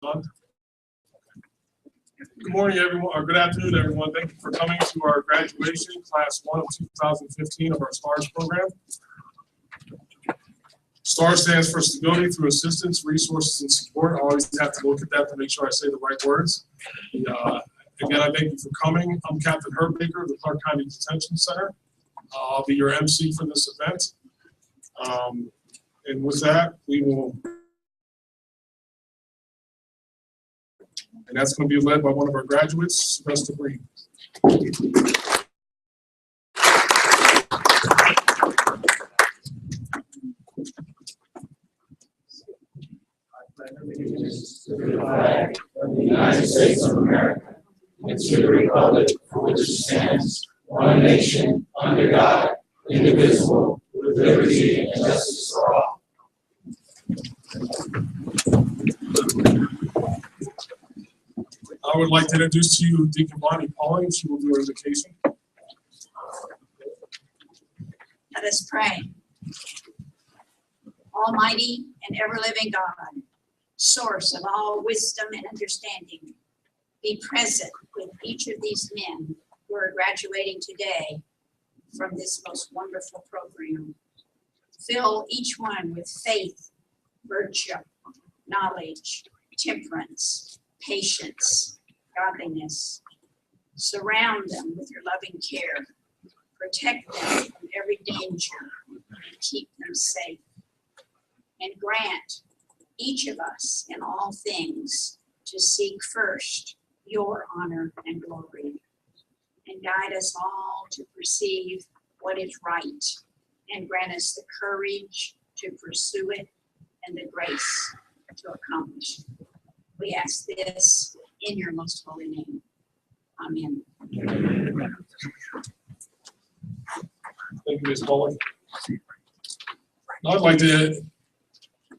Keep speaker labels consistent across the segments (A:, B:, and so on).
A: Good morning, everyone, or good afternoon, everyone. Thank you for coming to our graduation, Class 1 of 2015 of our STARS program. STARS stands for Stability Through Assistance, Resources, and Support. I always have to look at that to make sure I say the right words. Again, I thank you for coming. I'm Captain Baker of the Clark County Detention Center. I'll be your MC for this event. And with that, we will. And that's going to be led by one of our graduates, Sylvester Green.
B: Allegiance to the flag of the United States of America and to the republic for which it stands, one nation, under God, indivisible, with liberty and justice for all.
A: I would like to introduce to you Deacon Polley. She will do her invocation.
C: Let us pray. Almighty and ever-living God, source of all wisdom and understanding, be present with each of these men who are graduating today from this most wonderful program. Fill each one with faith, virtue, knowledge, temperance, patience, godliness. Surround them with your loving care. Protect them from every danger and keep them safe. And grant each of us in all things to seek first your honor and glory. And guide us all to perceive what is right and grant us the courage to pursue it and the grace to accomplish. We ask this in your most holy name. Amen.
A: Thank you, Ms. Polley. I'd like to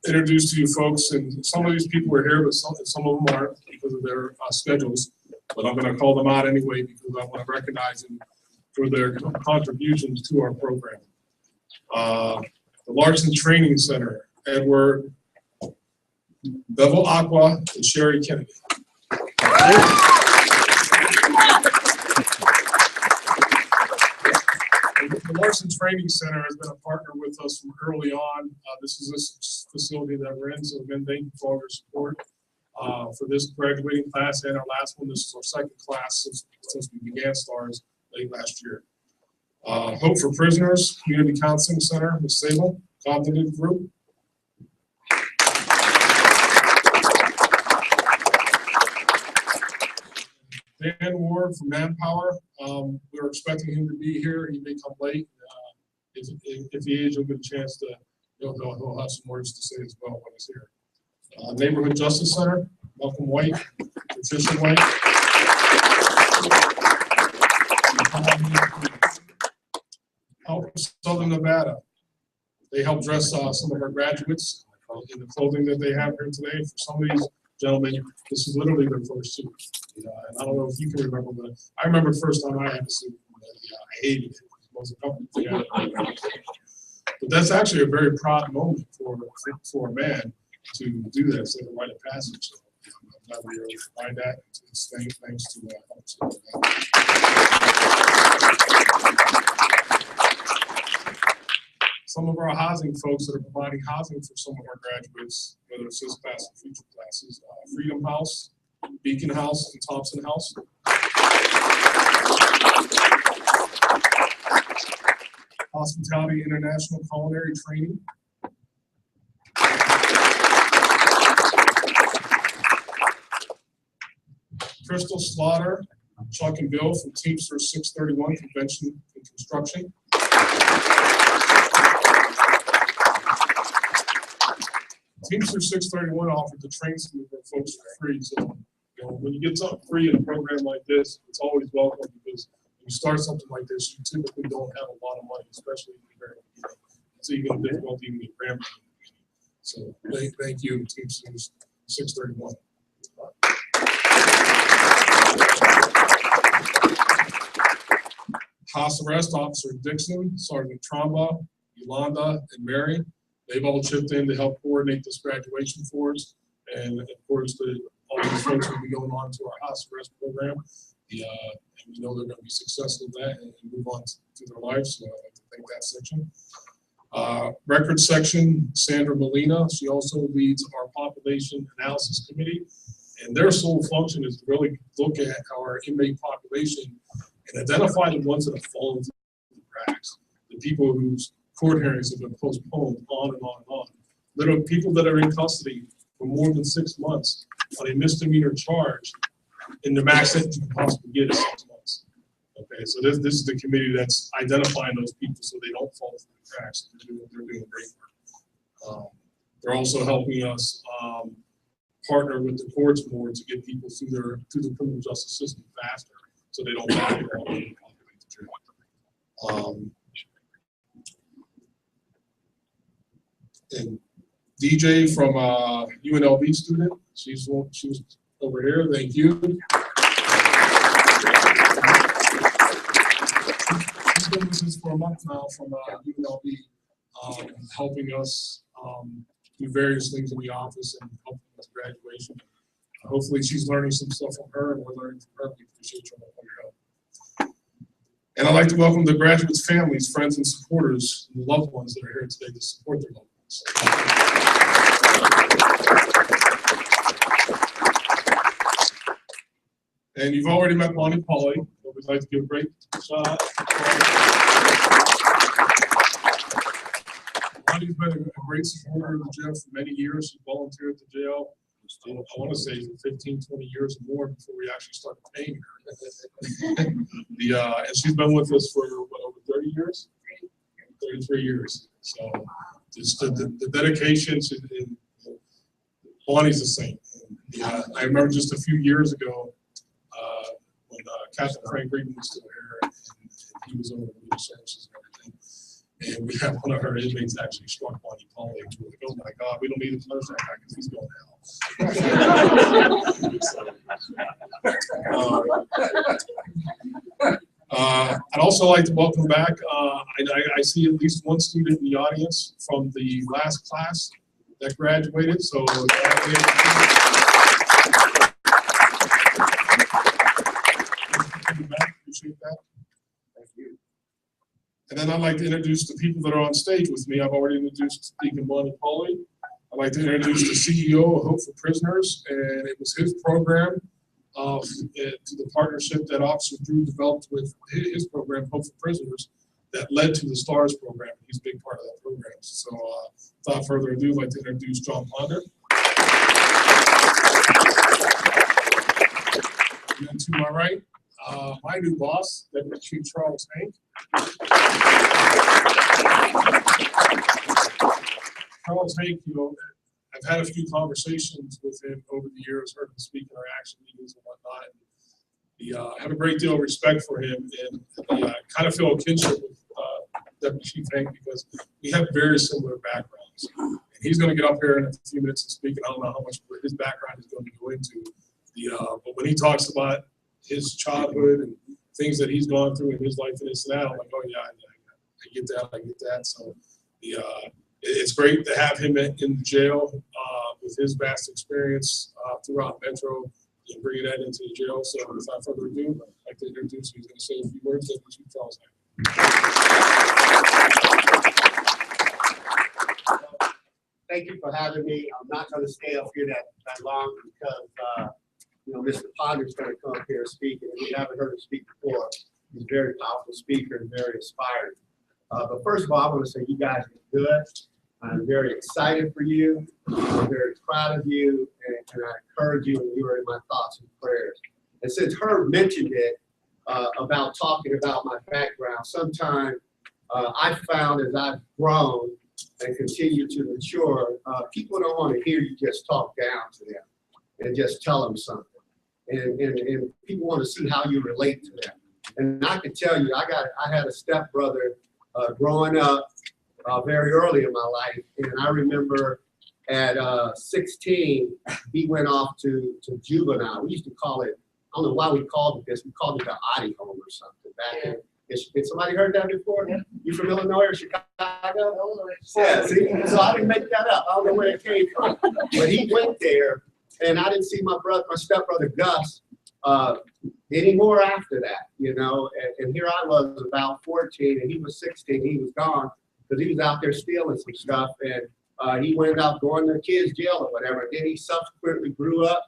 A: introduce to you folks, and some of these people are here, but some of them aren't because of their schedules. But I'm going to call them out anyway because I want to recognize them for their contributions to our program. The Larson Training Center, Edward Bevel Aqua and Sherry Kennedy. The Larson Training Center has been a partner with us from early on. This is a facility that we're in, so again, thank you for all your support for this graduating class and our last one. This is our second class since we began STARS late last year. Hope for Prisoners Community Counseling Center, Ms. Sable, Cognitive Group. Dan Ward from Manpower. We were expecting him to be here. He may come late. If he is, you'll get a chance to, he'll have some words to say as well when he's here. Neighborhood Justice Center, Malcolm White, Patricia White. Help Southern Nevada. They help dress some of our graduates in the clothing that they have here today. For some of these gentlemen, this is literally their first suit. And I don't know if you can remember, but I remember the first time I had a suit. I hated it. It was a couple of things. But that's actually a very proud moment for a man to do that, say the rite of passage. So I'm glad we were able to find that. It's thanks to some of our housing folks that are providing housing for some of our graduates, whether it's this class or future classes. Freedom House, Beacon House, and Thompson House. Hospitality International Culinary Training. Crystal Slaughter, Chuck and Bill from Teamsters 631 Convention and Construction. Teamsters 631 offered to train some of our folks for free. So, when you get something free in a program like this, it's always welcome because when you start something like this, you typically don't have a lot of money, especially in the very beginning. So you get difficulty even get grant money. So thank you, Teamsters 631. House Arrest Officer Dixon, Sergeant Tromba, Yolanda, and Mary. They've all chipped in to help coordinate this graduation for us. And of course, all these folks will be going on to our house arrest program. And we know they're going to be successful in that and move on to their lives. So I'd like to thank that section. Record section, Sandra Molina. She also leads our population analysis committee. And their sole function is to really look at our inmate population and identify the ones that have fallen through the cracks, the people whose court hearings have been postponed, on and on and on. Literally, people that are in custody for more than 6 months on a misdemeanor charge, and the max sentence you can possibly get is 6 months. Okay, so this is the committee that's identifying those people so they don't fall through the cracks. They're doing great work. They're also helping us partner with the courts more to get people through the criminal justice system faster, so they don't backlog and populate the jail. And DJ from UNLV student, she was over here. Thank you. She's been with us for a month now from UNLV, helping us do various things in the office and helping with graduation. Hopefully she's learning some stuff from her and we're learning from her. We appreciate your help. And I'd like to welcome the graduates' families, friends, and supporters, and loved ones that are here today to support their loved ones. And you've already met Bonnie Polley, but we'd like to give a great shout out. Bonnie's been a great supporter of the jail for many years. She volunteered at the jail, I want to say 15, 20 years or more before we actually started paying her. And she's been with us for what, over 30 years? 33 years. So just the dedication to Bonnie's the same. I remember just a few years ago when Capt. Frank Regan was still here and he was over the services and everything. And we had one of her inmates actually struck Bonnie Polley. And we were like, oh my God, we don't need him to nurse that guy because he's going to I'd also like to welcome back, I see at least one student in the audience from the last class that graduated. So appreciate that. Thank you. And then I'd like to introduce the people that are on stage with me. I've already introduced Decon Jon Polley. I'd like to introduce the CEO of Hope for Prisoners, and it was his program to the partnership that Officer Drew developed with his program, Hope for Prisoners, that led to the STARS program. He's a big part of that program. So without further ado, I'd like to introduce Jon Ponder. And then to my right, my new boss, Deputy Chief Charles Hank. Charles Hank, you know, I've had a few conversations with him over the years, heard him speak in our action meetings and whatnot. I have a great deal of respect for him, and kind of feel a kinship with Deputy Chief Hank because we have very similar backgrounds. And he's going to get up here in a few minutes and speak, and I don't know how much his background is going to go into. But when he talks about his childhood and things that he's gone through in his life and this and that, I'm like, oh yeah, I get that. So it's great to have him in the jail with his vast experience throughout Metro and bringing that into the jail. So without further ado, I'd like to introduce, he's going to say a few words. Chief Charles.
D: Thank you for having me. I'm not going to stay up here that long because you know, Mr. Ponder's going to come up here and speak, and we haven't heard him speak before. He's a very powerful speaker and very inspiring. But first of all, I want to say you guys are good. I'm very excited for you. I'm very proud of you, and I encourage you, and you are in my thoughts and prayers. And since Herb mentioned it about talking about my background, sometimes I've found as I've grown and continue to mature, people don't want to hear you just talk down to them and just tell them something. And people want to see how you relate to them. And I can tell you, I had a stepbrother growing up very early in my life, and I remember at 16, he went off to juvenile. We used to call it, I don't know why we called it this, we called it the Oddie home or something back in. Has somebody heard that before? Yeah. You from Illinois or Chicago? Illinois. Yeah, see, so I didn't make that up. I don't know where it came from. But he went there And I didn't see my stepbrother Gus anymore after that, you know. And here I was about 14, and he was 16. He was gone because he was out there stealing some stuff, and he went out going to kids' jail or whatever. Then he subsequently grew up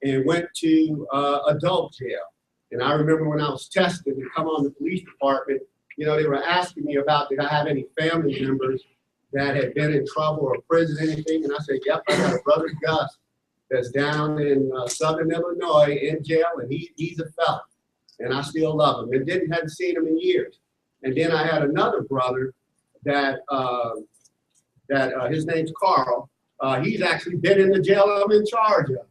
D: and went to adult jail. And I remember when I was tested to come on the police department, you know, they were asking me about, did I have any family members that had been in trouble or prison, anything? And I said, yep, I got a brother Gus that's down in Southern Illinois in jail, and he's a felon. And I still love him, and hadn't seen him in years. And then I had another brother that his name's Carl. He's actually been in the jail I'm in charge of,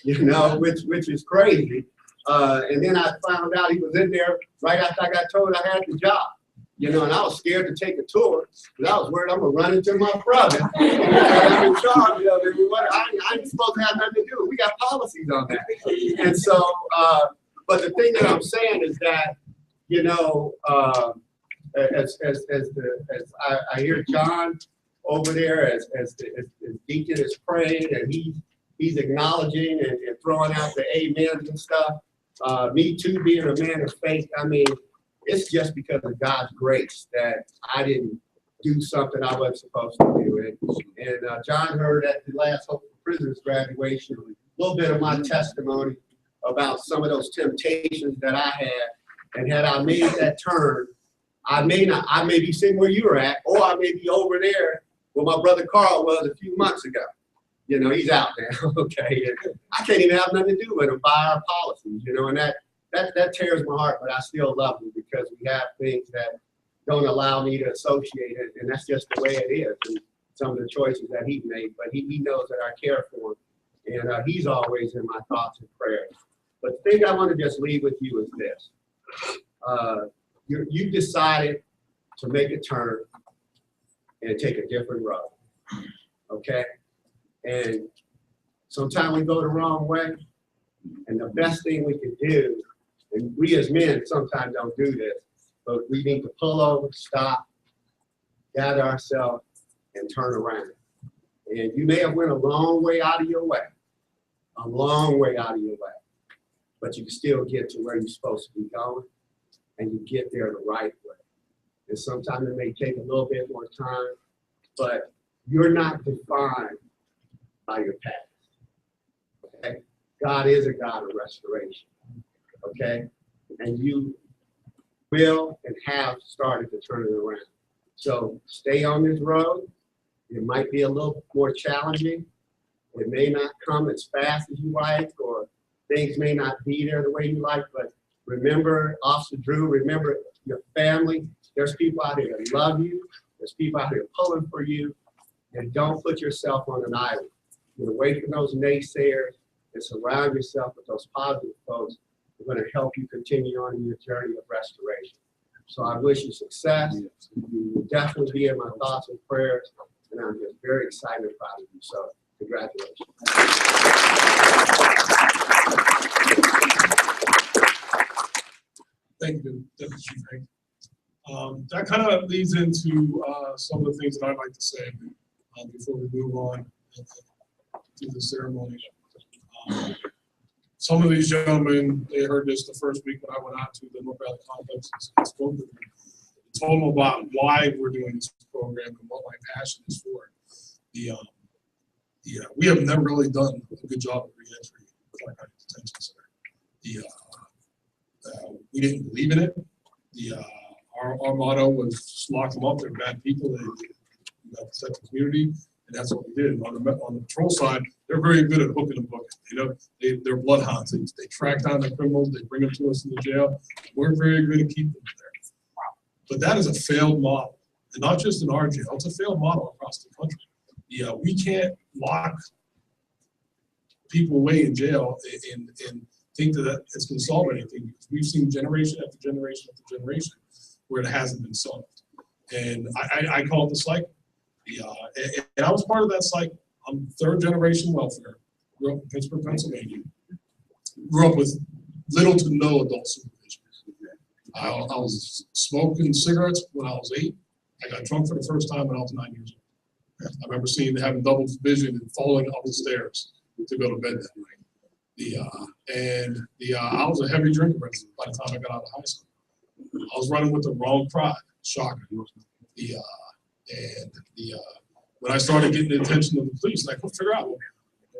D: you know, which is crazy. And then I found out he was in there right after I got told I had the job, you know, and I was scared to take a tour because I was worried I'm gonna run into my brother. I'm in charge of it. I ain't supposed to have nothing to do. We got policies on that. And so, but the thing that I'm saying is that, you know, as I hear John over there as Deacon is praying and he's acknowledging and throwing out the amens and stuff. Me too, being a man of faith, I mean, it's just because of God's grace that I didn't do something I wasn't supposed to do. And John heard at the last Hope for Prisoners graduation a little bit of my testimony about some of those temptations that I had. And had I made that turn, I may be sitting where you were at, or I may be over there where my brother Carl was a few months ago. You know, he's out there, okay? And I can't even have nothing to do with him by our policies, you know, and that tears my heart, but I still love him because we have things that don't allow me to associate it, and that's just the way it is, and some of the choices that he made, but he knows that I care for him, and he's always in my thoughts and prayers. But the thing I want to just leave with you is this. You decided to make a turn and take a different road, okay? And sometimes we go the wrong way, and the best thing we can do, and we as men sometimes don't do this, but we need to pull over, stop, gather ourselves, and turn around. And you may have went a long way out of your way, but you can still get to where you're supposed to be going, and you get there the right way. And sometimes it may take a little bit more time, but you're not defined by your past, okay? God is a God of restoration, okay? And you will and have started to turn it around. So stay on this road. It might be a little more challenging. It may not come as fast as you like, or things may not be there the way you like, but remember, Officer Drew, remember your family. There's people out there that love you. There's people out there pulling for you. And don't put yourself on an island. Get away from those naysayers and surround yourself with those positive folks who are going to help you continue on in your journey of restoration. So I wish you success. You will definitely be in my thoughts and prayers, and I'm just very excited and proud of you. So congratulations.
A: Thank you, Deputy Chief Hank. That kind of leads into some of the things that I'd like to say before we move on to the ceremony. Some of these gentlemen, they heard this the first week when I went out to the North Valley Complex and spoke with them. I told them about why we're doing this program and what my passion is for it. We have never really done a good job of re-entry narcotic detention center. We didn't believe in it. Our motto was just lock them up. They're bad people. They protect the community, and that's what we did. On the patrol side, they're very good at hooking and booking. You know, they're bloodhounds. They track down the criminals. They bring them to us in the jail. We're very good at keeping them there. But that is a failed model, and not just in our jail. It's a failed model across the country. We can't lock people away in jail and think that it's going to solve anything, because we've seen generation after generation after generation where it hasn't been solved. And I call it the cycle. And I was part of that cycle. I'm third generation welfare. Grew up in Pittsburgh, Pennsylvania. Grew up with little to no adult supervision. I was smoking cigarettes when I was 8. I got drunk for the first time when I was 9 years old. I remember having double vision and falling up the stairs to go to bed that night. I was a heavy drinker by the time I got out of high school. I was running with the wrong crowd. Shocking. When I started getting the attention of the police, I couldn't figure out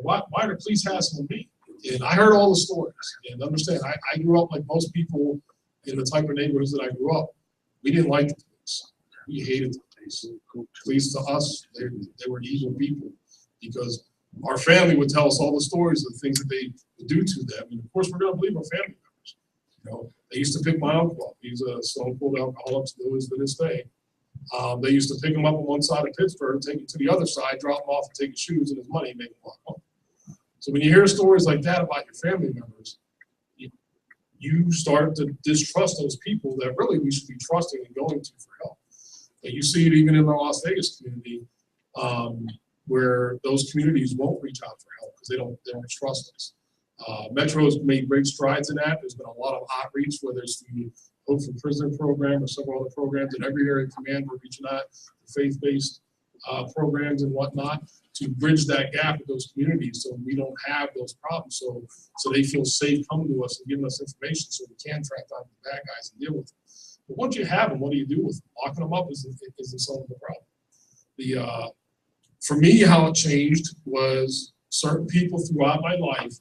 A: why the police hassling me. And I heard all the stories. And understand, I grew up like most people in the type of neighborhoods that I grew up. We didn't like the police. We hated the police. Police to us, they were evil people because our family would tell us all the stories of the things that they would do to them. And of course, we're going to believe our family members. You know, they used to pick my uncle up. He's a stone-cold alcoholic still is to this day. They used to pick him up on one side of Pittsburgh, take him to the other side, drop him off, and take his shoes and his money, and make him walk home. So when you hear stories like that about your family members, you start to distrust those people that really we should be trusting and going to for help. And you see it even in the Las Vegas community, where those communities won't reach out for help because they don't trust us. Metro's made great strides in that. There's been a lot of outreach, whether it's the Hope for Prisoner program or several other programs. In every area of command, we're reaching out to faith-based programs and whatnot to bridge that gap with those communities so we don't have those problems. So they feel safe coming to us and giving us information so we can track down the bad guys and deal with them. But once you have them, what do you do with them? Locking them up isn't solving the problem. For me, how it changed was certain people throughout my life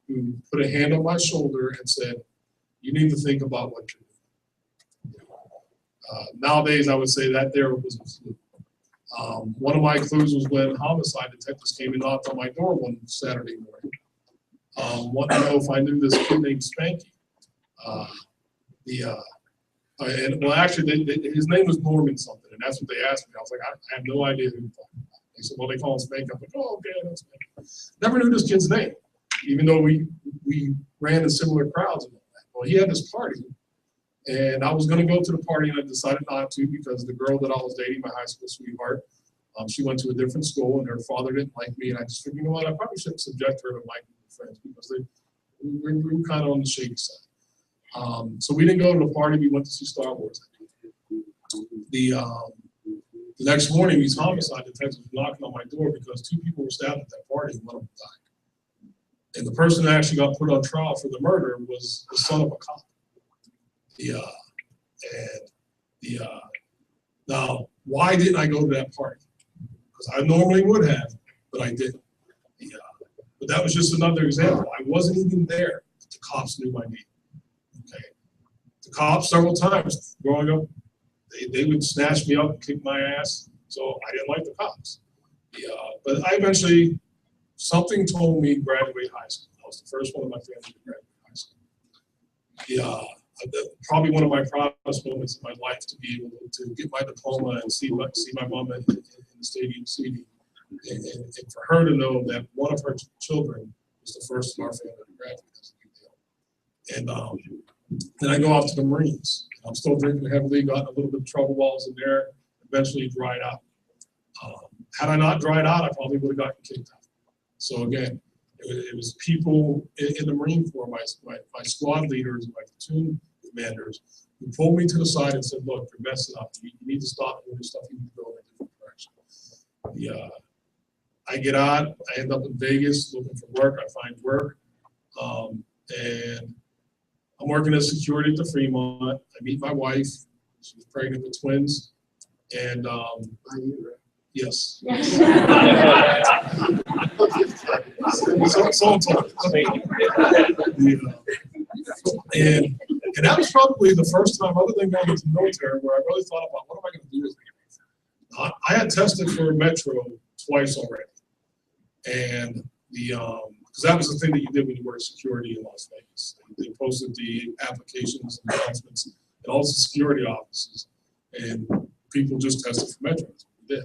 A: who put a hand on my shoulder and said, you need to think about what you're doing. Nowadays, I would say that there was a clue. One of my clues was when homicide detectives came and knocked on my door one Saturday morning. Wanted to know if I knew this kid named Spanky. His name was Norman something, and that's what they asked me. I was like, I have no idea who you're talking about. They said, well, they call him Spanky. I'm like, oh, okay, that's Spanky. Never knew this kid's name, even though we ran in similar crowds and all that. Well, he had this party. And I was going to go to the party, and I decided not to because the girl that I was dating, my high school sweetheart, she went to a different school, and her father didn't like me. And I just figured, you know what, I probably shouldn't subject her to liking friends because we were kind of on the shady side. So we didn't go to the party. We went to see Star Wars. The next morning, these homicide detectives were knocking on my door because 2 people were stabbed at that party, and one of them died. And the person that actually got put on trial for the murder was the son of a cop. Now, why didn't I go to that party? Because I normally would have, but I didn't. But that was just another example. I wasn't even there. The cops knew my name. Okay. The cops several times growing up, they would snatch me up and kick my ass. So I didn't like the cops. But I eventually, something told me to graduate high school. I was the first one in my family to graduate high school. Probably one of my proudest moments in my life to be able to get my diploma and see my mom in the stadium seating, and for her to know that one of her children was the first in our family to graduate. That's a big deal. And then I go off to the Marines. I'm still drinking heavily, got in a little bit of trouble while I was in there, eventually dried out. Had I not dried out, I probably would have gotten kicked out. So again, it was people in the Marine Corps, my squad leaders, my platoon commanders, who pulled me to the side and said, look, you're messing up. You need to stop doing this stuff. You need to go in a different direction. I get out. I end up in Vegas looking for work. I find work. And I'm working as security at the Fremont. I meet my wife. She was pregnant with twins. And yes. And that was probably the first time, other than going into the military, where I really thought about what am I going to do with it. I had tested for Metro twice already, and because that was the thing that you did when you worked security in Las Vegas. They posted the applications and announcements in all the security offices, and people just tested for Metro. That's what we did.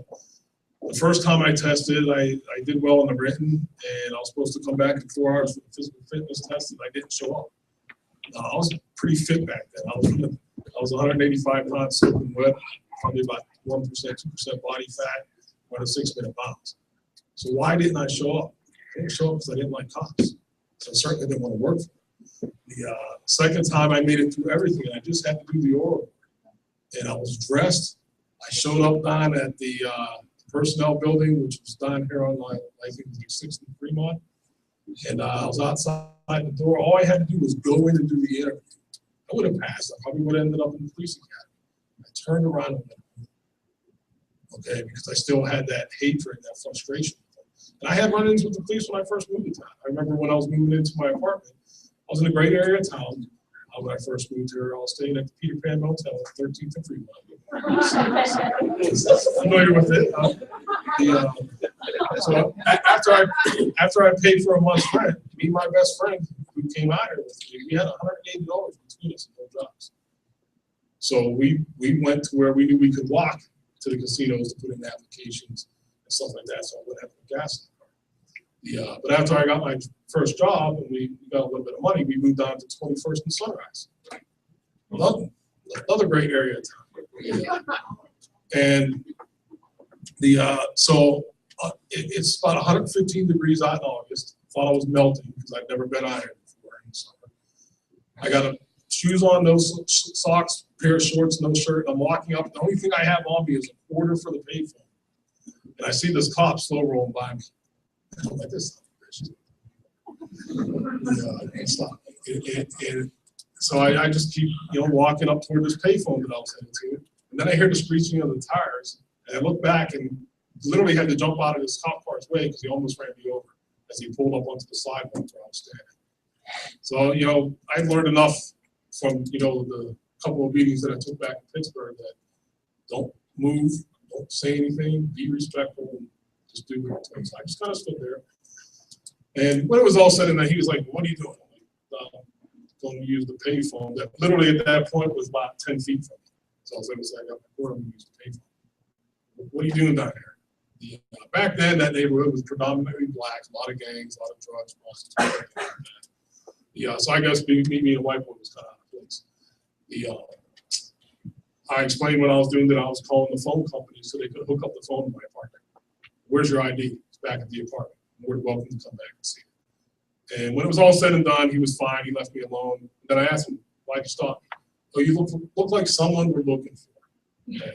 A: The first time I tested, I did well on the written, and I was supposed to come back in 4 hours for the physical fitness test, and I didn't show up. I was pretty fit back then. I was 185 pounds soaking wet, probably about 1%, 2% body fat, running 6-minute miles. So why didn't I show up? I didn't show up because I didn't like cops. So I certainly didn't want to work for them. The second time I made it through everything, and I just had to do the oral. And I was dressed. I showed up down at the personnel building, which was down here on I think it was 6th and Fremont. And I was outside the door. All I had to do was go in and do the interview. I would have passed. I probably would have ended up in the police academy. I turned around and went home. Okay, because I still had that hatred, that frustration. And I had run-ins with the police when I first moved to town. I remember when I was moving into my apartment, I was in a great area of town. When I first moved here, I was staying at the Peter Pan Motel at 13th and Fremont. Familiar with it. So after I paid for a month's rent, me and my best friend who came out here with me, we had $180 between us and no jobs. So we went to where we knew we could walk to the casinos to put in applications and stuff like that, so I wouldn't have no gas in the car. But after I got my first job and we got a little bit of money, we moved on to 21st and Sunrise. Another great area of town. And it's about 115 degrees out in August. Thought I was melting because I'd never been out here before in the summer. I got shoes on, no socks, pair of shorts, no shirt. I'm walking up. The only thing I have on me is a quarter for the payphone. And I see this cop slow rolling by me. I'm like, this and stop. And so I just keep walking up toward this payphone that I was headed to. And then I hear the screeching of the tires. And I look back and literally had to jump out of this cop car's way because he almost ran me over as he pulled up onto the sidewalk where I was standing. So, I learned enough from, the couple of meetings that I took back in Pittsburgh that don't move, don't say anything, be respectful, and just do what it takes. I just kind of stood there. And when it was all said and done, he was like, what are you doing? I'm like, going to use the payphone that literally at that point was about 10 feet from me. So I was able to say, I got my quarter, I'm going to use the payphone. What are you doing down here? Back then, that neighborhood was predominantly black, a lot of gangs, a lot of drugs, prostitution. So I guess me and a white boy was kind of out of place. I explained when I was doing that I was calling the phone company so they could hook up the phone to my apartment. Where's your ID? It's back at the apartment. You're welcome to come back and see it. And when it was all said and done, he was fine. He left me alone. Then I asked him, why'd you stop? Oh, you look like someone we're looking for. Yeah.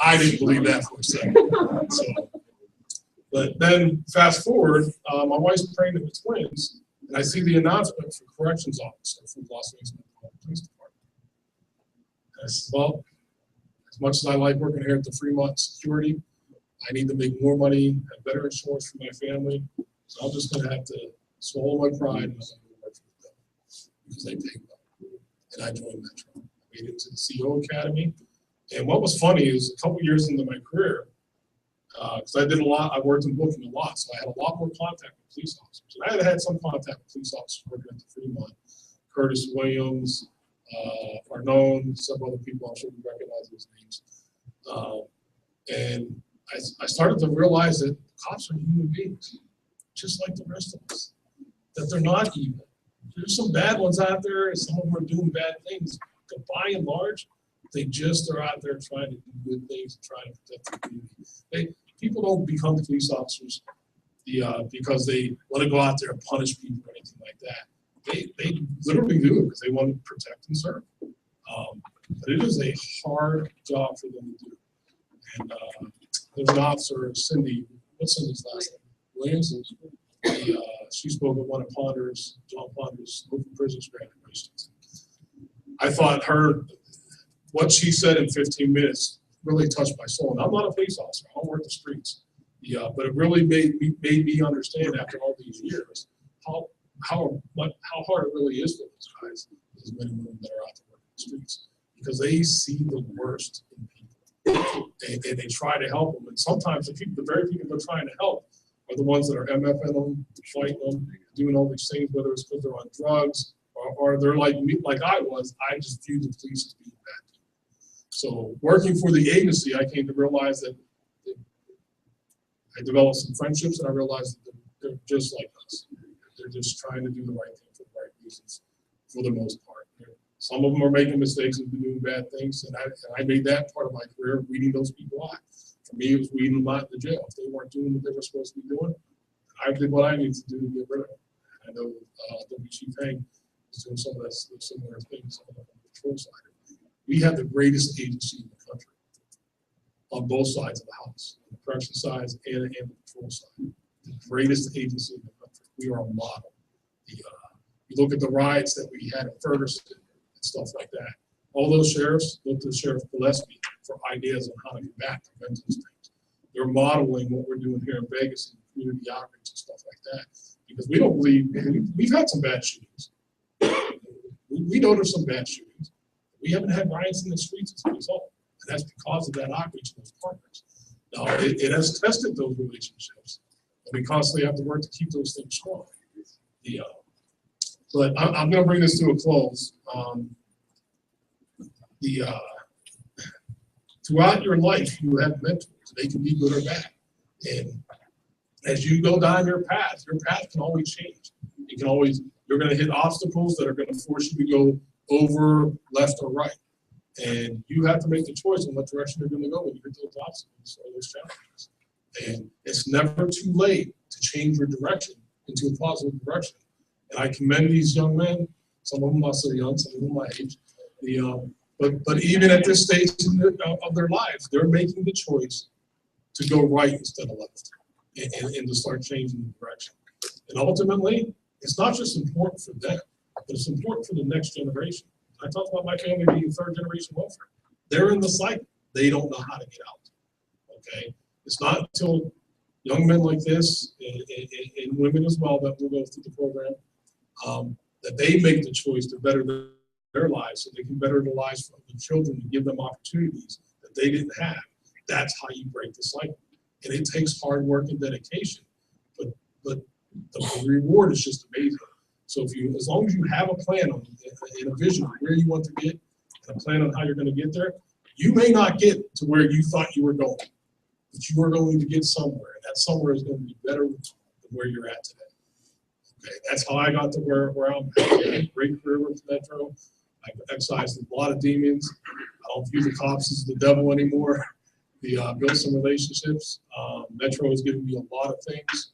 A: I didn't believe that for a second. But then fast forward, my wife's pregnant with twins, and I see the announcement for corrections officer for Las Vegas Police Department. And I said, well, as much as I like working here at the Fremont Security, I need to make more money, have better insurance for my family. So I'm just going to have to swallow my pride and I'm going to work for them because they pay well. And I joined Metro. I made it to the CO Academy. And what was funny is a couple years into my career, because I did a lot, I worked in booking a lot, so I had a lot more contact with police officers. And I had some contact with police officers working at the Fremont. Curtis Williams, Arnone, some other people, I'm sure you recognize those names. And I started to realize that cops are human beings, just like the rest of us, that they're not evil. There's some bad ones out there, and some of them are doing bad things, but by and large, they just are out there trying to do good things and trying to protect the community. People don't become police officers because they want to go out there and punish people or anything like that. They literally do it because they want to protect and serve. But it is a hard job for them to do. And there's an officer, Cindy, what's Cindy's last name? Williams? She spoke at one of Jon Ponder's open prisons graduations. I thought what she said in 15 minutes really touched my soul. And I'm not a police officer, I don't work the streets. But it really made me understand after all these years how hard it really is for those guys, those men and women that are out there working the streets, because they see the worst in people. And they try to help them. And sometimes the very people they're trying to help are the ones that are MFing them, fighting them, doing all these things, whether it's because they're on drugs or they're like me, like I was. I just view the police as being bad. So working for the agency, I came to realize that I developed some friendships, and I realized that they're just like us. They're just trying to do the right thing for the right reasons, for the most part. Some of them are making mistakes and doing bad things, and I made that part of my career, weeding those people out. For me, it was weeding them out in the jail. If they weren't doing what they were supposed to be doing, I did what I needed to do to get rid of them. I know W. Chief Hank is doing some of those similar things on the patrol side. We have the greatest agency in the country on both sides of the house, on the correction side and the patrol side. The greatest agency in the country. we are a model. You look at the riots that we had in Ferguson and stuff like that. All those sheriffs looked to Sheriff Gillespie for ideas on how to combat prevent those things. They're modeling what we're doing here in Vegas and community outreach and stuff like that. Because we don't believe, we've had some bad shootings. We know there's some bad shootings. We haven't had riots in the streets as a result. And that's because of that outreach and those partners. Now, it has tested those relationships. And we constantly have to work to keep those things strong. But I'm going to bring this to a close. Throughout your life, you have mentors. They can be good or bad. And as you go down your path can always change. You can always, you're going to hit obstacles that are going to force you to go over, left, or right. And you have to make the choice on what direction you're going to go when you hit those obstacles or those challenges. And it's never too late to change your direction into a positive direction. And I commend these young men. Some of them are so young, some of them my age. But even at this stage of their lives, they're making the choice to go right instead of left, and to start changing the direction. And ultimately, it's not just important for them, but it's important for the next generation. I talked about my family being third generation welfare. They're in the cycle. They don't know how to get out. Okay, it's not until young men like this and women as well that will go through the program that they make the choice to better their lives, so they can better the lives of the children and give them opportunities that they didn't have. That's how you break the cycle. And it takes hard work and dedication, but the reward is just amazing. So as long as you have a plan and a vision of where you want to get, and a plan on how you're going to get there, you may not get to where you thought you were going, but you are going to get somewhere. And that somewhere is going to be better than where you're at today. Okay, that's how I got to where I'm at. I had a great career with Metro. I've excised a lot of demons. I don't view the cops as the devil anymore. Built some relationships. Metro has given me a lot of things.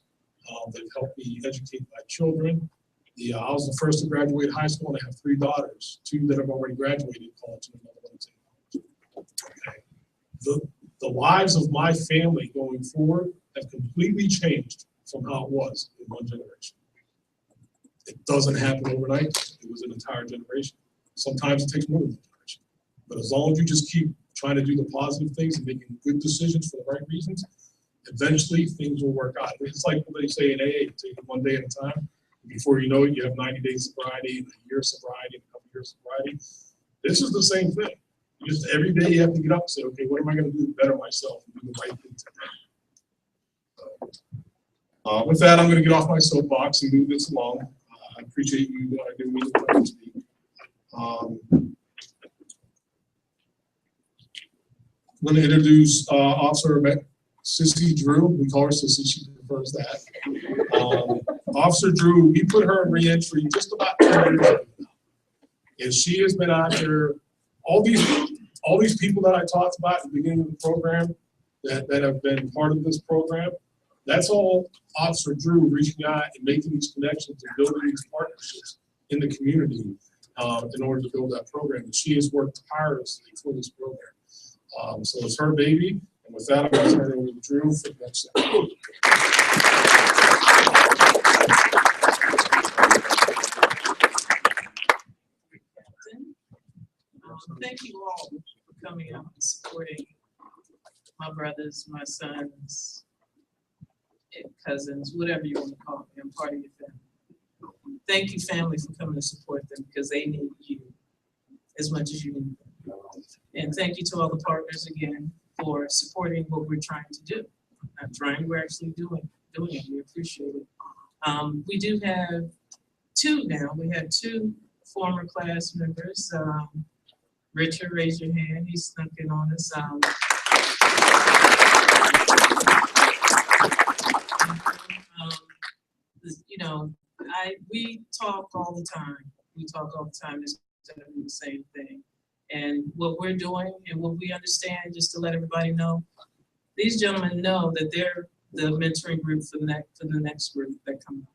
A: They've helped me educate my children. I was the first to graduate high school, and I have 3 daughters, 2 that have already graduated college, and another one in college. Okay. The lives of my family going forward have completely changed from how it was in one generation. It doesn't happen overnight. It was an entire generation. Sometimes it takes more than a generation. But as long as you just keep trying to do the positive things and making good decisions for the right reasons, eventually things will work out. It's like what they say in AA, take it one day at a time. Before you know it, you have 90 days sobriety, and a year sobriety, and a couple years sobriety. This is the same thing. Just every day you have to get up and say, okay, what am I going to do to better myself and do the right thing today? So, with that, I'm going to get off my soapbox and move this along. I appreciate you giving me the time to speak. I'm going to introduce Officer Sissy Drew. We call her Sissy, she prefers that. Officer Drew, we put her in re-entry just about 2 years ago now. And she has been out there, all these people that I talked about at the beginning of the program that have been part of this program, that's all Officer Drew reaching out and making these connections and building these partnerships in the community in order to build that program. And she has worked tirelessly for this program. So it's her baby. And with that, I'm going to turn it over to Drew for the next section.
E: Thank you all for coming out and supporting my brothers, my sons, cousins, whatever you want to call me. I'm part of your family. Thank you, family, for coming to support them, because they need you as much as you need them. And thank you to all the partners again for supporting what we're trying to do. Not trying, we're actually doing it. We appreciate it. We do have 2 now. We have 2 former class members. Richard, raise your hand. He snuck in on us. You know, we talk all the time. We talk all the time. It's going to be the same thing. And what we're doing and what we understand, just to let everybody know, these gentlemen know that they're the mentoring group for the next group that come up.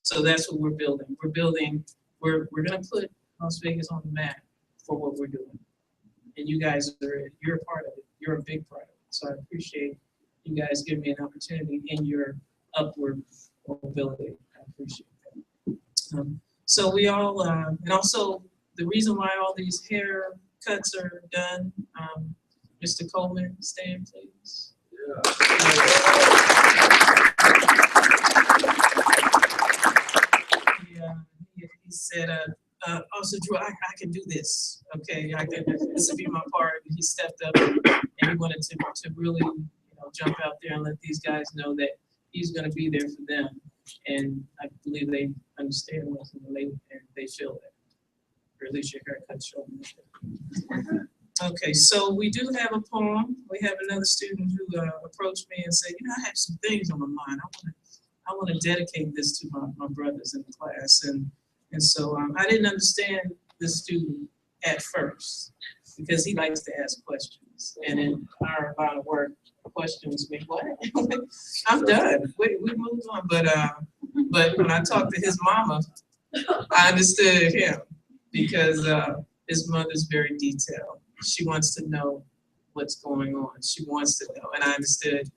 E: So that's what we're building. We're going to put Las Vegas on the map for what we're doing. And you guys you're a part of it. You're a big part of it. So I appreciate you guys giving me an opportunity in your upward mobility. I appreciate that. So we all, and also the reason why all these haircuts are done, Mr. Coleman, stand please. He said, also Drew, I can do this, okay, this will be my part. He stepped up and he wanted to really, jump out there and let these guys know that he's gonna be there for them. And I believe they understand what and they feel that, or at least your haircut showing that. Okay, so we do have a poem. We have another student who approached me and said, I have some things on my mind. I want to dedicate this to my brothers in the class. And so I didn't understand this student at first because he likes to ask questions. And in our line of work, questions mean what? I'm done. We moved on. But when I talked to his mama, I understood him because his mother's very detailed. She wants to know what's going on. She wants to know. And I understood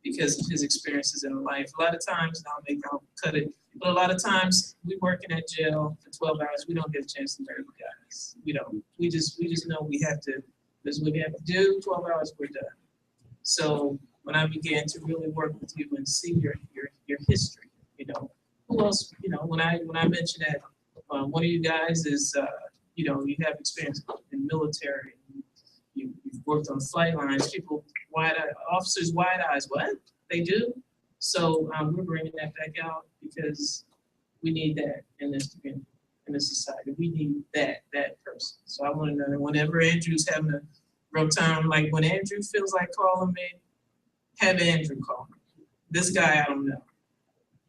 E: because of his experiences in life. A lot of times, I'll cut it, but a lot of times we working at jail for 12 hours, we don't get a chance to learn the guys. We don't. We just know we have to, this is what we have to do, 12 hours, we're done. So when I began to really work with you and see your history, who else, when I mentioned that one of you guys is, you have experience in military, you've worked on flight lines, people, officers, wide eyes, what? They do? So we're bringing that back out because we need that in this community, in this society. We need that person. So I want to know that whenever Andrew's having a rough time, like when Andrew feels like calling me, have Andrew call me. This guy, I don't know.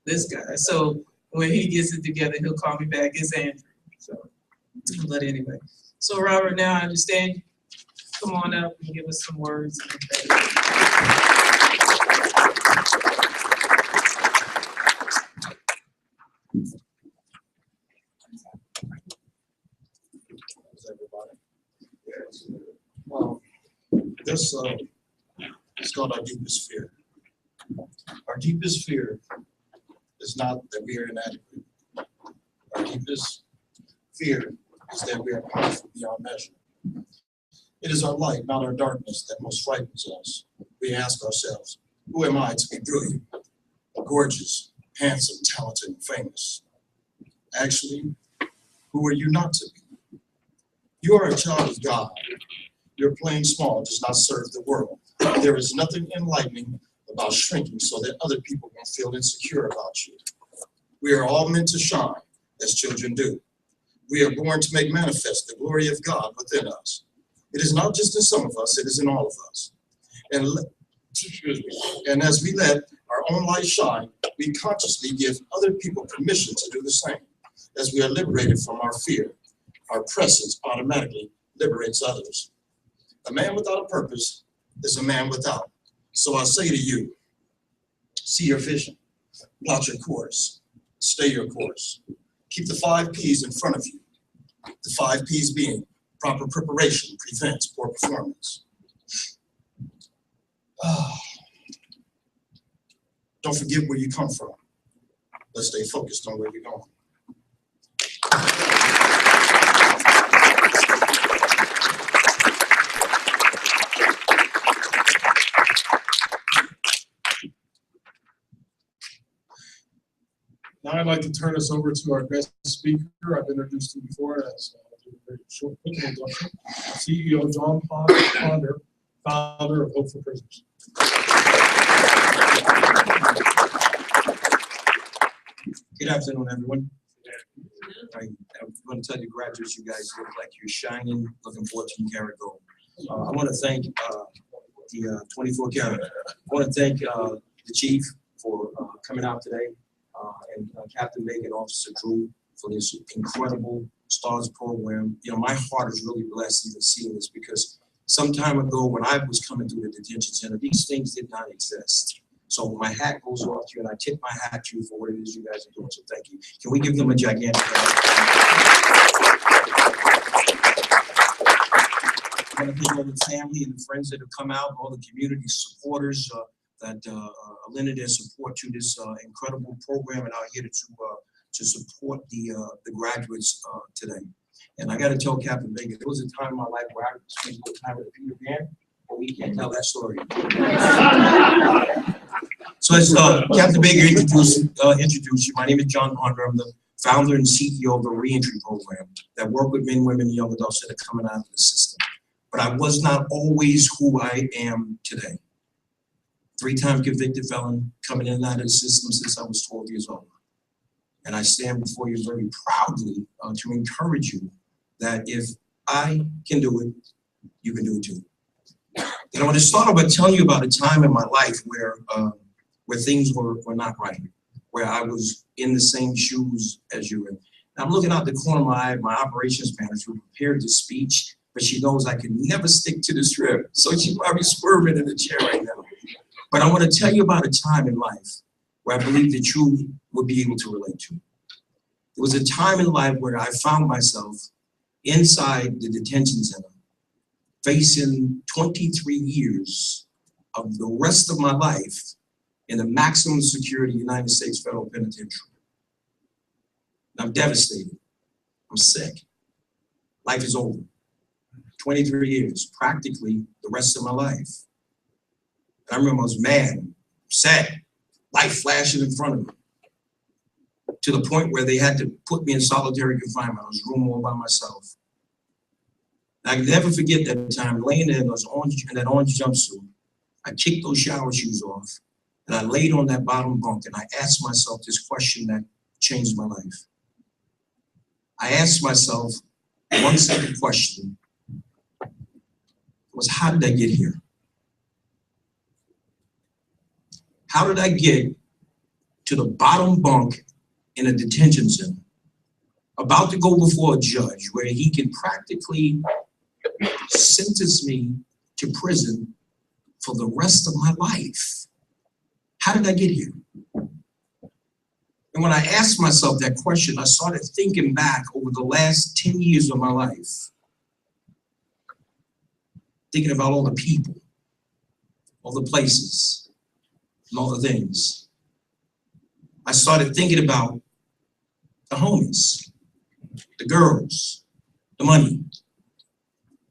E: This guy. So when he gets it together, he'll call me back. It's Andrew. So, but anyway. So Robert, now I understand. Come on up and give us some words.
F: Well, this is called our deepest fear. Our deepest fear is not that we are inadequate. Our deepest fear is that we are powerful beyond measure. It is our light, not our darkness, that most frightens us. We ask ourselves, who am I to be brilliant, gorgeous, handsome, talented, and famous? Actually, who are you not to be? You are a child of God. Your playing small does not serve the world. There is nothing enlightening about shrinking so that other people won't feel insecure about you. We are all meant to shine, as children do. We are born to make manifest the glory of God within us. It is not just in some of us, it is in all of us. And as we let our own light shine, we consciously give other people permission to do the same. As we are liberated from our fear, our presence automatically liberates others. A man without a purpose is a man without. So I say to you, see your vision, plot your course, stay your course. Keep the 5 P's in front of you. The 5 P's being proper preparation prevents poor performance. Don't forget where you come from. Let's stay focused on where you're going.
A: Now I'd like to turn us over to our guest speaker. I've introduced him before as a very short quick introduction. CEO Jon Ponder, founder of Hope for Prisoners.
G: Good afternoon, everyone. I'm going to tell you graduates, you guys look like you're shining. Looking forward to karat gold. I want to thank the 24 karat. I want to thank the chief for coming out today, and Captain Megan, Officer Drew, for this incredible STARS program. My heart is really blessed even seeing this, because some time ago when I was coming through the detention center, these things did not exist. So my hat goes off to you, and I tip my hat to you for what it is you guys are doing. So thank you. Can we give them a gigantic round? I want to thank all the family and the friends that have come out, all the community supporters that lending their support to this incredible program and are here to support the graduates today. And I got to tell Captain Baker, there was a time in my life where I spent more time with Peter Pan, but we can't tell that story. So as Captain Baker introduced you, my name is Jon Ponder. I'm the founder and CEO of the reentry program that work with men, women, and young adults that are coming out of the system. But I was not always who I am today. 3-time convicted felon, coming in and out of the system since I was 12 years old. And I stand before you very proudly to encourage you that if I can do it, you can do it too. And I want to start off by telling you about a time in my life where things were not right, where I was in the same shoes as you. And I'm looking out the corner of my eye, my operations manager prepared the speech, but she knows I can never stick to the script. So she's probably swerving in the chair right now. But I want to tell you about a time in life where I believe that you would be able to relate to. There was a time in life where I found myself inside the detention center, facing 23 years of the rest of my life in the maximum security United States Federal Penitentiary. And I'm devastated. I'm sick. Life is over. 23 years, practically the rest of my life. And I remember I was mad, sad, life flashing in front of me, to the point where they had to put me in solitary confinement. I was room all by myself. I can never forget that time, laying there in that orange jumpsuit. I kicked those shower shoes off, and I laid on that bottom bunk, and I asked myself this question that changed my life. I asked myself one simple question, was how did I get here? How did I get to the bottom bunk in a detention center, about to go before a judge where he can practically sentence me to prison for the rest of my life? How did I get here? And when I asked myself that question, I started thinking back over the last 10 years of my life, thinking about all the people, all the places, and all the things. I started thinking about the homies, the girls, the money.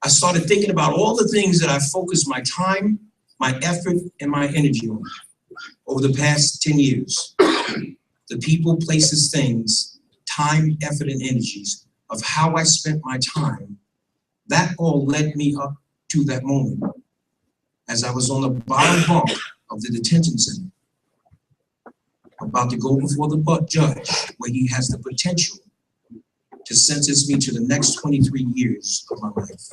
G: I started thinking about all the things that I focused my time, my effort, and my energy on over the past 10 years. The people, places, things, time, effort, and energies of how I spent my time, that all led me up to that moment as I was on the bottom bunk of the detention center, about to go before the judge where he has the potential to sentence me to the next 23 years of my life.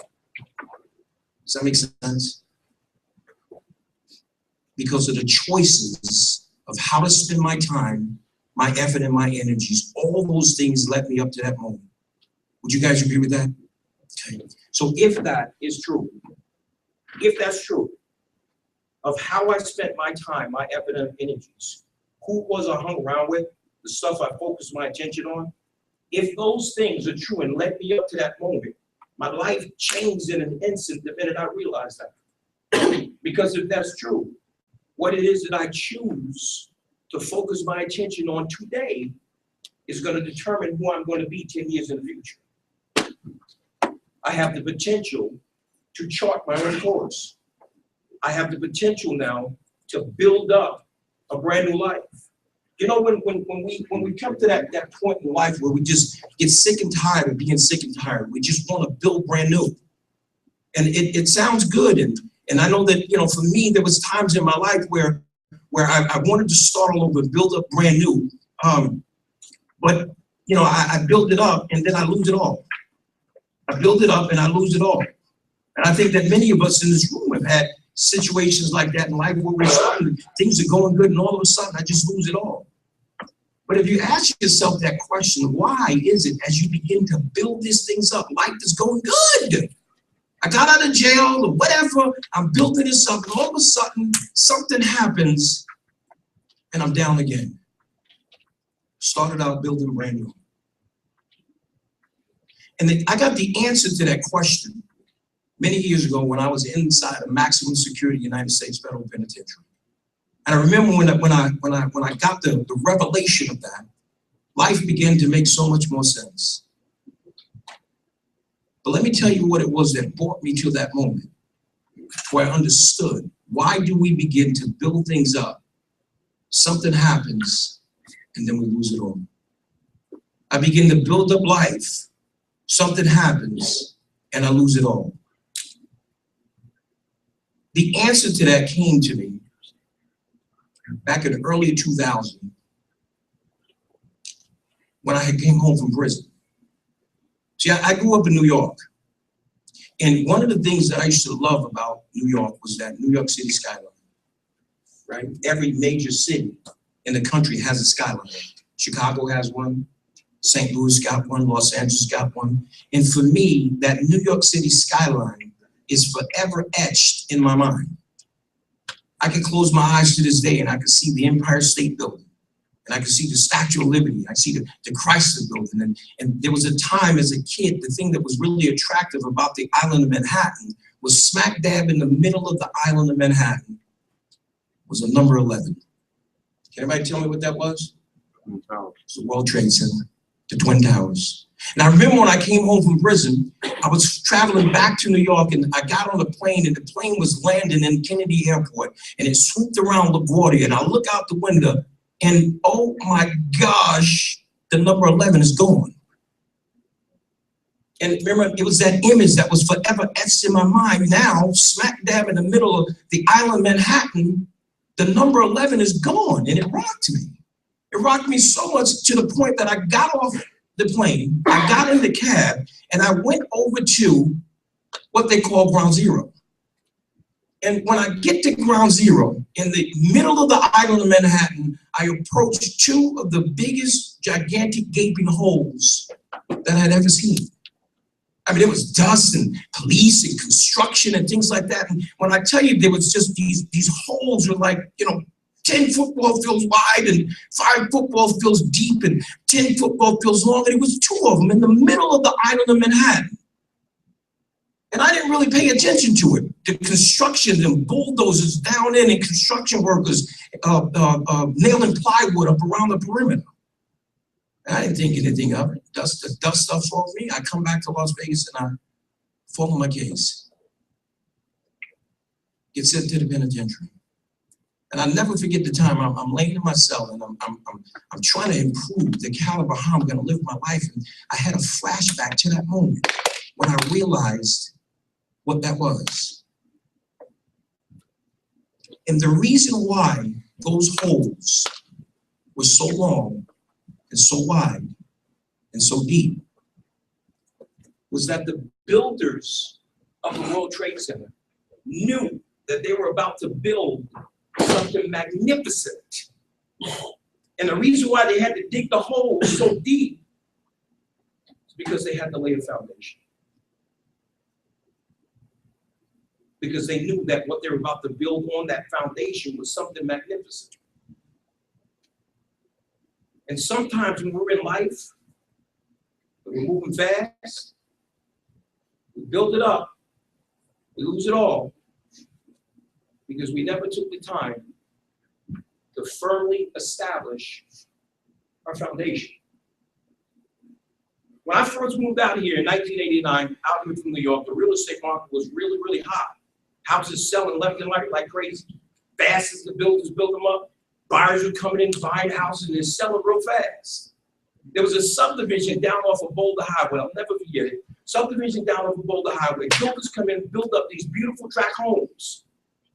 G: Does that make sense? Because of the choices of how to spend my time, my effort, and my energies, all those things led me up to that moment. Would you guys agree with that? Okay. So if that is true, if that's true, of how I spent my time, my effort, and energies, who was I hung around with, the stuff I focused my attention on, if those things are true and led me up to that moment, my life changed in an instant the minute I realized that. Because if that's true, what it is that I choose to focus my attention on today is going to determine who I'm going to be 10 years in the future. I have the potential to chart my own course. I have the potential now to build up a brand new life. You know, when we come to that point in life where we just get sick and tired of being sick and tired, we just want to build brand new. And it sounds good. And I know that, you know, for me, there was times in my life where I wanted to start all over and build up brand new. But, you know, I build it up and then I lose it all. I build it up and I lose it all. And I think that many of us in this room have had situations like that in life where we're starting, things are going good and all of a sudden I just lose it all. But if you ask yourself that question, why is it as you begin to build these things up, life is going good? I got out of jail or whatever, I'm building this up, and all of a sudden something happens and I'm down again. Started out building brand new. And I got the answer to that question many years ago when I was inside a maximum security United States Federal Penitentiary. And I remember when I got the revelation of that, life began to make so much more sense. But let me tell you what it was that brought me to that moment where I understood, why do we begin to build things up? Something happens and then we lose it all. I begin to build up life, something happens and I lose it all. The answer to that came to me back in the early 2000s when I had came home from prison. See, I grew up in New York. And one of the things that I used to love about New York was that New York City skyline, right? Every major city in the country has a skyline. Chicago has one, St. Louis got one, Los Angeles got one. And for me, that New York City skyline is forever etched in my mind. I can close my eyes to this day and I can see the Empire State Building. And I could see the Statue of Liberty. I see the Chrysler Building. And there was a time as a kid, the thing that was really attractive about the island of Manhattan was smack dab in the middle of the island of Manhattan was a number 11. Can anybody tell me what that was? It's the World Trade Center, the Twin Towers. And I remember when I came home from prison, I was traveling back to New York and I got on the plane and the plane was landing in Kennedy Airport and it swooped around LaGuardia and I look out the window and oh my gosh, the number 11 is gone. And remember, it was that image that was forever etched in my mind. Now, smack dab in the middle of the island Manhattan, the number 11 is gone, and it rocked me. It rocked me so much to the point that I got off the plane, I got in the cab, and I went over to what they call Ground Zero. And when I get to Ground Zero, in the middle of the island of Manhattan, I approached two of the biggest, gigantic gaping holes that I'd ever seen. I mean, it was dust and police and construction and things like that. And when I tell you, there was just these holes were like, 10 football fields wide and 5 football fields deep and 10 football fields long. And it was 2 of them in the middle of the island of Manhattan. And I didn't really pay attention to it. The construction and bulldozers down in and construction workers nailing plywood up around the perimeter. And I didn't think anything of it. The dust stuff's off me. I come back to Las Vegas and I follow my case. Get sent to the penitentiary. And I'll never forget the time I'm laying in my cell and I'm trying to improve the caliber how I'm gonna live my life. And I had a flashback to that moment when I realized what that was. And the reason why those holes were so long and so wide and so deep was that the builders of the World Trade Center knew that they were about to build something magnificent. And the reason why they had to dig the hole so deep is because they had to lay a foundation. Because they knew that what they were about to build on that foundation was something magnificent. And sometimes when we're in life, we're moving fast, we build it up, we lose it all, because we never took the time to firmly establish our foundation. When I first moved out here in 1989, out here from New York, the real estate market was really, really hot. Houses selling left and right like crazy. Fast as the builders built them up, buyers were coming in, buying houses, and they're selling real fast. There was a subdivision down off of Boulder Highway, I'll never forget it. Subdivision down off of Boulder Highway. Builders come in, build up these beautiful tract homes.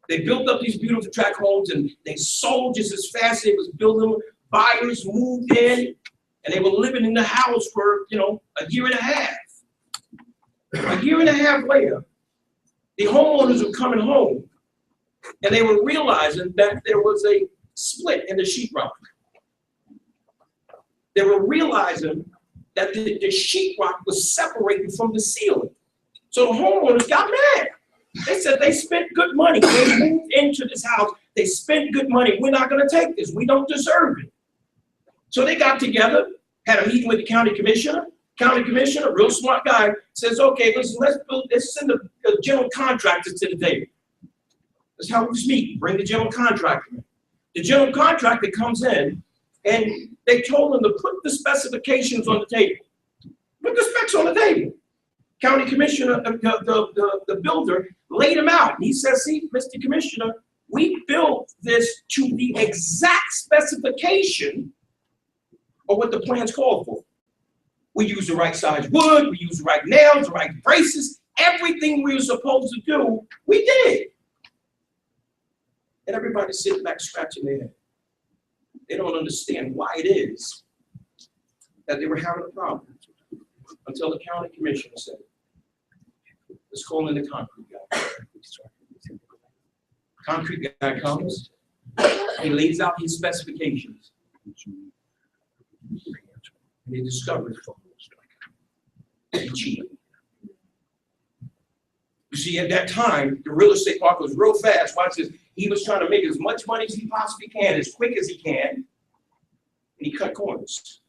G: They built up these beautiful tract homes and they sold just as fast as they was building them. Buyers moved in and they were living in the house for, a year and a half. A year and a half later, the homeowners were coming home and they were realizing that there was a split in the sheetrock. They were realizing that the sheetrock was separated from the ceiling. So the homeowners got mad. They said they spent good money. They moved into this house. They spent good money. We're not going to take this. We don't deserve it. So they got together, had a meeting with the county commissioner. County commissioner, real smart guy, says, okay, listen, let's send the general contractor to the table. Let's have this meeting. Bring the general contractor in.
B: the general contractor comes in and they told him to put the specifications on the table. Put the specs on the table. County commissioner, the builder laid them out. And he says, see, Mr. Commissioner, we built this to the exact specification of what the plans called for. We used the right size wood, we used the right nails, the right braces, everything we were supposed to do, we did. And everybody's sitting back scratching their head. They don't understand why it is that they were having a problem until the county commissioner said, let's call in the concrete guy. Concrete guy comes, he lays out his specifications. And he discovered he cheated. You see, at that time, the real estate market was real fast. Watch this. He was trying to make as much money as he possibly can, as quick as he can, and he cut corners.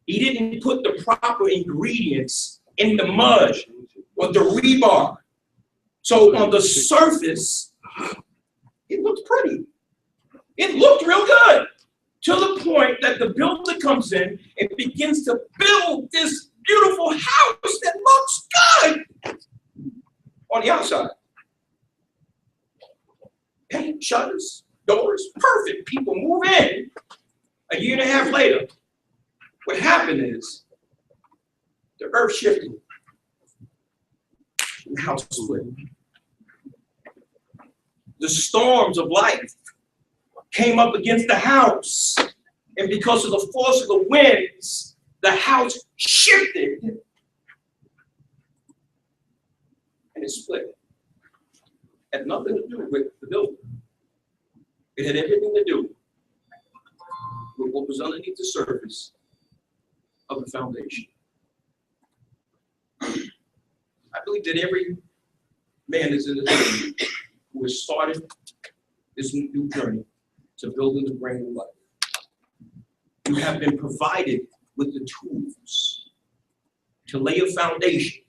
B: He didn't put the proper ingredients in the mud or the rebar. So on the surface, it looked pretty. It looked real good. To the point that the builder comes in and begins to build this beautiful house that looks good on the outside. Paint, shutters, doors, perfect. People move in. A year and a half later, what happened is the earth shifted. The house split. The storms of life came up against the house, and because of the force of the winds, the house shifted and it split. It had nothing to do with the building. It had everything to do with what was underneath the surface of the foundation. I believe that every man is in the journey who has started this new journey to building the brand new life. You have been provided with the tools to lay a foundation.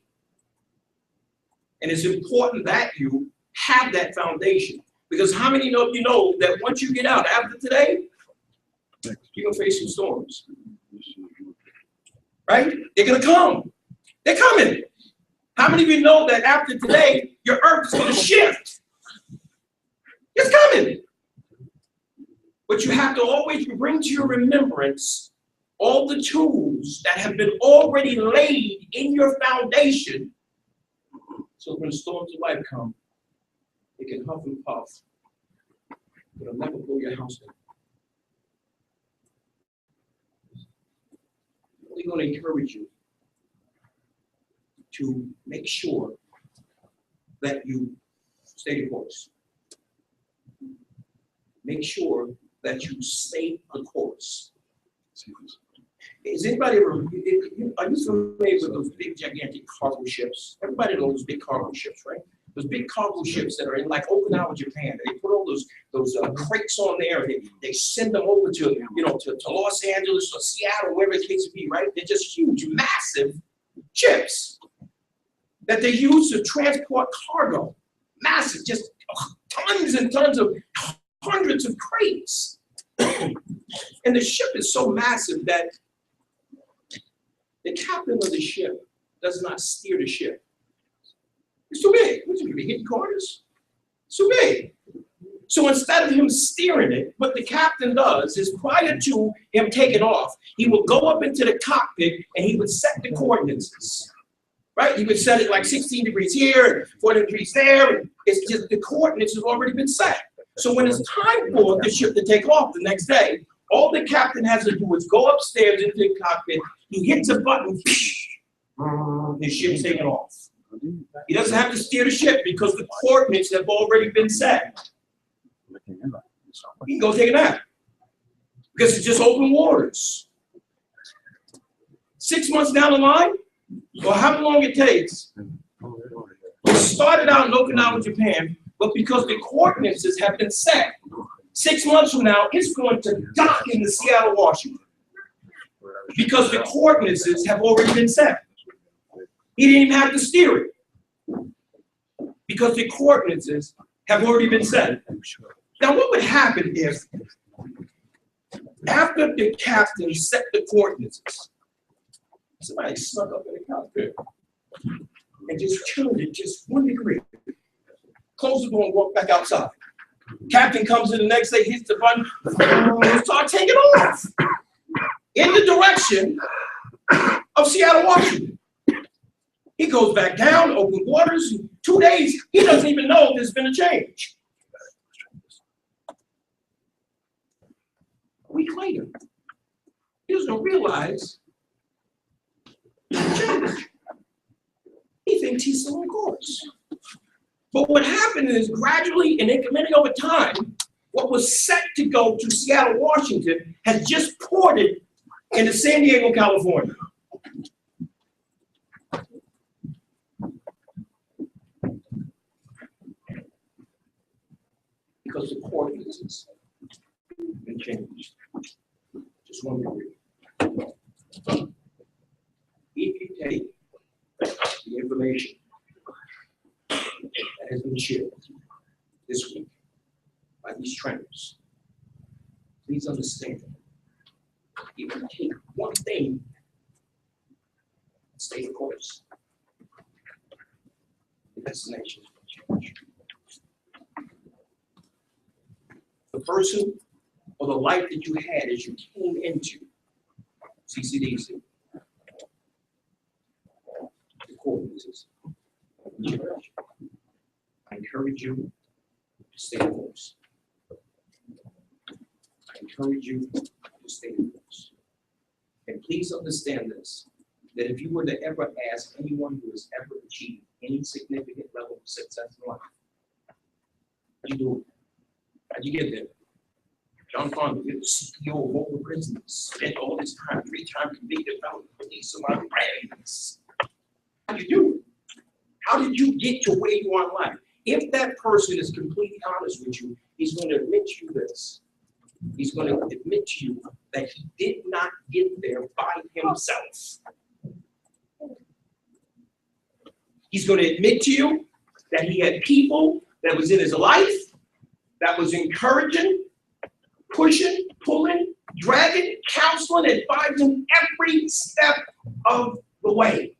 B: And it's important that you have that foundation, because how many of you know that once you get out after today, you're gonna face some storms, right? They're gonna come. They're coming. How many of you know that after today, your earth is gonna shift? It's coming. But you have to always bring to your remembrance all the tools that have been already laid in your foundation, so when the storms of life come, it can huff and puff, but it'll never blow your house down. We're going to encourage you to make sure that you stay the course. Make sure that you stay the course. Is anybody ever, are you familiar with those big gigantic cargo ships? Everybody knows big cargo ships, right? Those big cargo ships that are in like Okinawa, Japan. They put all those crates on there, and they send them over to, you know, to Los Angeles or Seattle, wherever the case may be, right? They're just huge, massive ships that they use to transport cargo. Massive, just tons and tons of, hundreds of crates. And the ship is so massive that the captain of the ship does not steer the ship. It's too big. What's it gonna be hitting corners? It's too big. So instead of him steering it, what the captain does is prior to him taking off, he will go up into the cockpit and he would set the coordinates. Right? He would set it like 16 degrees here, 40 degrees there. It's just the coordinates have already been set. So when it's time for the ship to take off the next day, all the captain has to do is go upstairs into the cockpit, he hits a button, his ship's taking off. He doesn't have to steer the ship because the coordinates have already been set. He can go take a nap because it's just open waters. 6 months down the line, or however long it takes, it started out in Okinawa, Japan, but because the coordinates have been set, 6 months from now, it's going to dock in the Seattle, Washington, because the coordinates have already been set. He didn't even have to steer it because the coordinates have already been set.
G: Now, what would happen if, after the captain set the coordinates, somebody snuck up in the cockpit and just turned it just 1 degree, closed the door and walked back outside? Captain comes in the next day, hits the button, and starts taking off in the direction of Seattle, Washington. He goes back down, open waters. 2 days, he doesn't even know there's been a change. A week later, he doesn't realize the change. He thinks he's still on course. But what happened is gradually and incrementally over time, what was set to go to Seattle, Washington, has just ported into San Diego, California. Because the coordinates have been changed. Just 1 degree. If you take the information that has been shared this week by these trainers, please understand, if you take one thing, stay the course, the destination will change. The person or the life that you had as you came into CCDC, the coordinates. I encourage you to stay the course. I encourage you to stay the course. And please understand this, that if you were to ever ask anyone who has ever achieved any significant level of success in life, how'd you do it? How'd you get there? Jon Ponder, the CEO of Hope Prison, spent all this time, 3-time convicted felon, police on my brains. How'd you do it? How did you get to where you are in life? If that person is completely honest with you, he's going to admit to you this. He's going to admit to you that he did not get there by himself. He's going to admit to you that he had people that was in his life that was encouraging, pushing, pulling, dragging, counseling, advising every step of the way.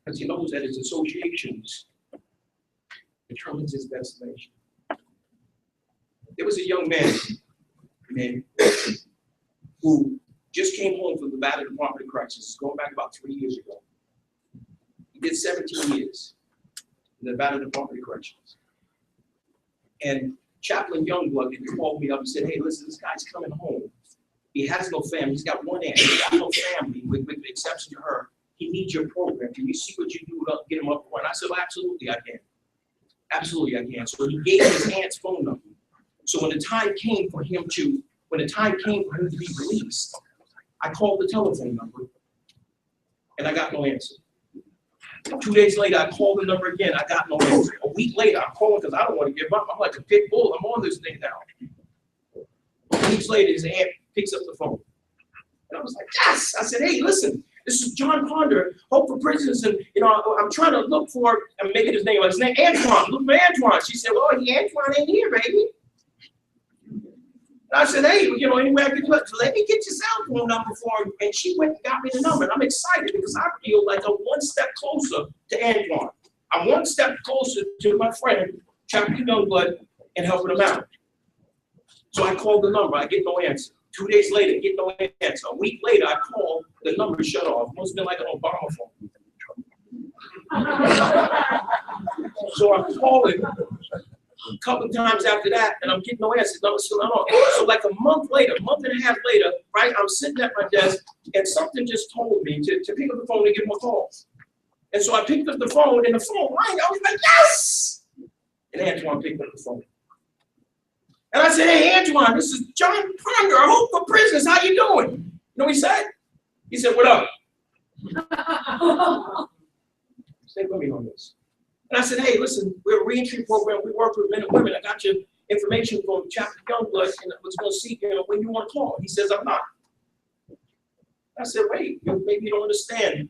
G: Because he knows that his associations determines his destination. There was a young man who just came home from the Nevada Department of Corrections, going back about 3 years ago. He did 17 years in the Nevada Department of Corrections. And Chaplain Youngblood called me up and said, hey, listen, this guy's coming home. He has no family. He's got one aunt. He's got no family, with the exception of her. He needs your program. Can you see what you do to get him up for? And I said, well, absolutely, I can. Absolutely, I can. So he gave his aunt's phone number. So when the time came for him to be released, I called the telephone number, and I got no answer. 2 days later, I called the number again. I got no answer. A week later, I called because I don't want to give up. I'm like a pit bull. I'm on this thing now. Weeks later, his aunt picks up the phone. And I was like, yes! I said, hey, listen, this is Jon Ponder, Hope for Prisoners, and I'm trying to look for, I'm making his name Antoine. Look for Antoine. She said, well, Antoine ain't here, baby. And I said, hey, anyway I could do it. So let me get your cell phone number for him. And she went and got me the number. And I'm excited because I feel like I'm one step closer to Antoine. I'm one step closer to my friend, Chaplain Youngblood, and helping him out. So I called the number. I get no answer. 2 days later, get no answer. A week later, I call, the number shut off. Must have been like an Obama phone. So I'm calling a couple of times after that, and I'm getting no answer. The number's still not on. So like a month and a half later, right, I'm sitting at my desk, and something just told me to pick up the phone and give him a call. And so I picked up the phone, and the phone rang. I was like, yes! And Antoine picked up the phone. And I said, hey, Antoine, this is Jon Ponder, Hope for Prisoners. How you doing? You know what he said? He said, what up? Stay with me on this. And I said, hey, listen, we're a reentry program. We work with men and women. I got your information from Chaplain Youngblood, and I was going to see when you want to call. He says, I'm not. I said, wait, maybe you don't understand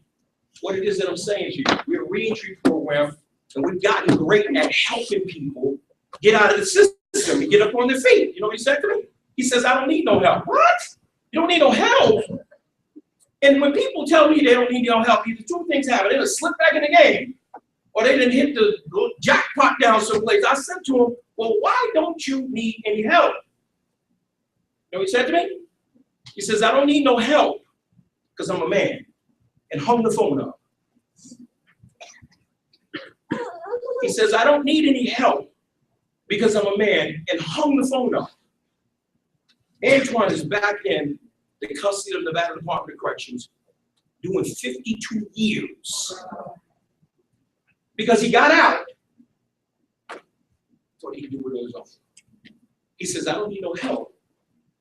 G: what it is that I'm saying to you. We're a reentry program And we've gotten great at helping people get out of the system and get up on their feet. You know what he said to me? He says, I don't need no help. What? You don't need no help? And when people tell me they don't need no help, either two things happen. They just slip back in the game, or they didn't hit the jackpot down someplace. I said to him, well, why don't you need any help? You know what he said to me? He says, I don't need no help because I'm a man, and hung the phone up. He says, I don't need any help because I'm a man, and hung the phone up. Antoine is back in the custody of the Nevada Department of Corrections doing 52 years because he got out. What he can do with his own. He says, I don't need no help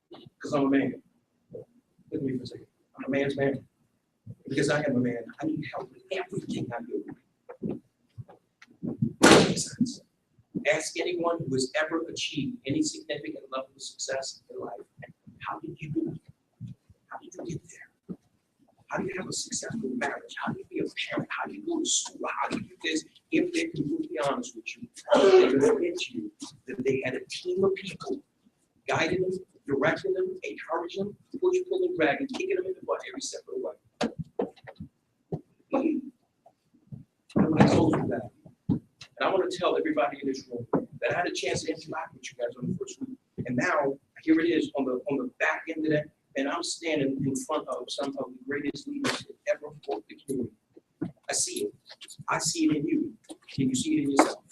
G: because I'm a man. Look at me for a second. I'm a man's man. Because I am a man, I need help with everything I do. That makes sense. Ask anyone who has ever achieved any significant level of success in life, how did you do it? How did you get there? How do you have a successful marriage? How do you be a parent? How do you go to school? How do you do this? If they're completely honest with you, they're going to admit to you that they had a team of people guiding them, directing them, encouraging them, pushing, pulling, dragging, kicking them in the butt every step of the way. I'm going to close with that. And I want to tell everybody in this room that I had a chance to interact with you guys on the first week. And now, here it is on the back end of that, and I'm standing in front of some of the greatest leaders that ever walked the community. I see it. I see it in you. Can you see it in yourself?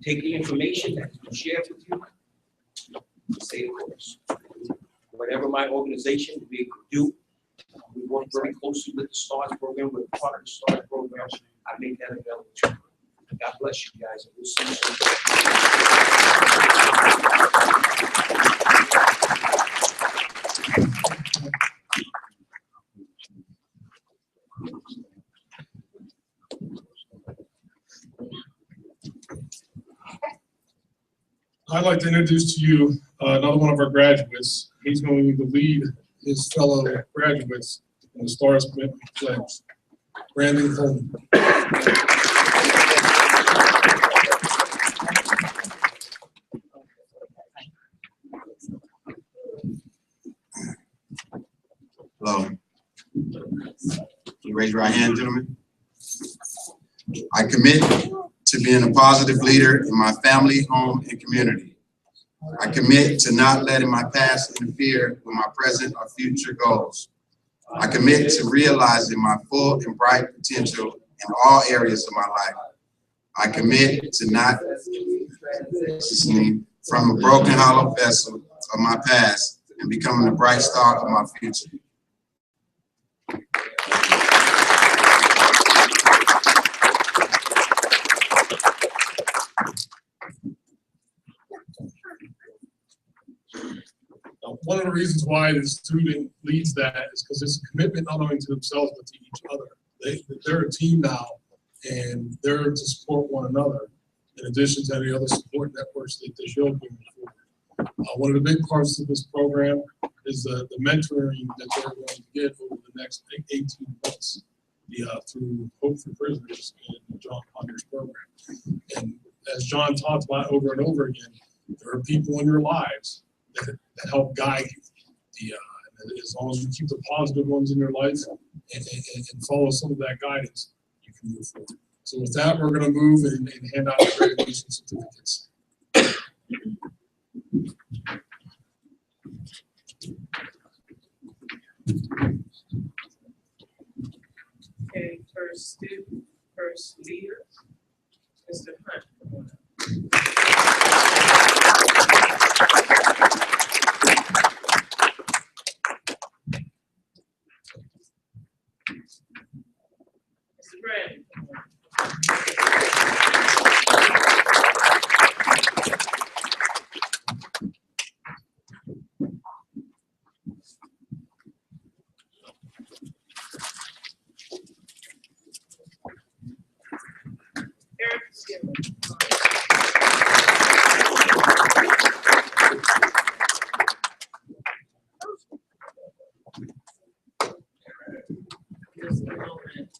G: Take the information that I share with you, say the course. Whatever my organization will be able to do, we work very closely with the STARS program, with part of the STARS program. I make that available to you. God bless you guys, and we'll see you soon.
A: I'd like to introduce to you another one of our graduates. He's going to lead his fellow graduates in the STARS Commitment Pledge. Brandon Coleman.
H: Hello. You raise your right hand, gentlemen. I commit to being a positive leader in my family, home, and community. I commit to not letting my past interfere with my present or future goals. I commit to realizing my full and bright potential in all areas of my life. I commit to not transitioning from a broken, hollow vessel of my past and becoming the bright star of my future.
A: One of the reasons why the student leads that is because it's a commitment not only to themselves but to each other. They're a team now, and they're to support one another in addition to any other support networks that they should bring forward. One of the big parts of this program is the mentoring that they're going to get over the next 18 months through Hope for Prisoners and Jon Ponder's program. And as John talked about over and over again, there are people in your lives that help guide you. As long as you keep the positive ones in your life and follow some of that guidance, you can move forward. So with that, we're going to move and hand out the graduation certificates.
E: Okay, first student, first leader, Mr. Hunt. Mr. Brandon. Eric Skipper. Just a moment.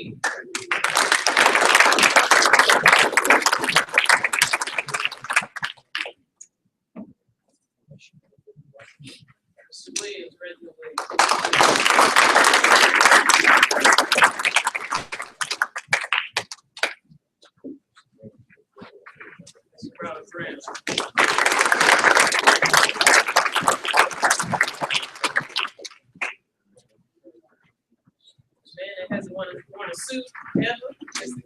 E: Lee. Mr. Williams, Reginald Williams. Mr. Brown Grant. Man that hasn't worn a suit ever, Mr.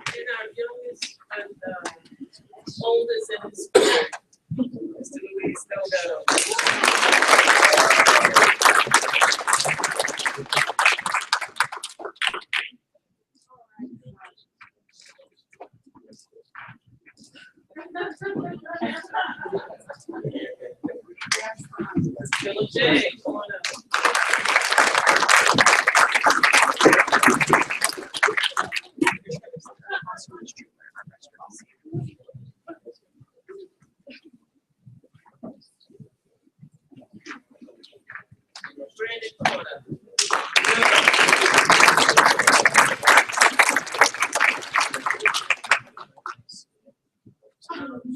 E: And our youngest and oldest in his spirit, Mr. Luis Delgado. Philip J, come on up. Brandon, come on up.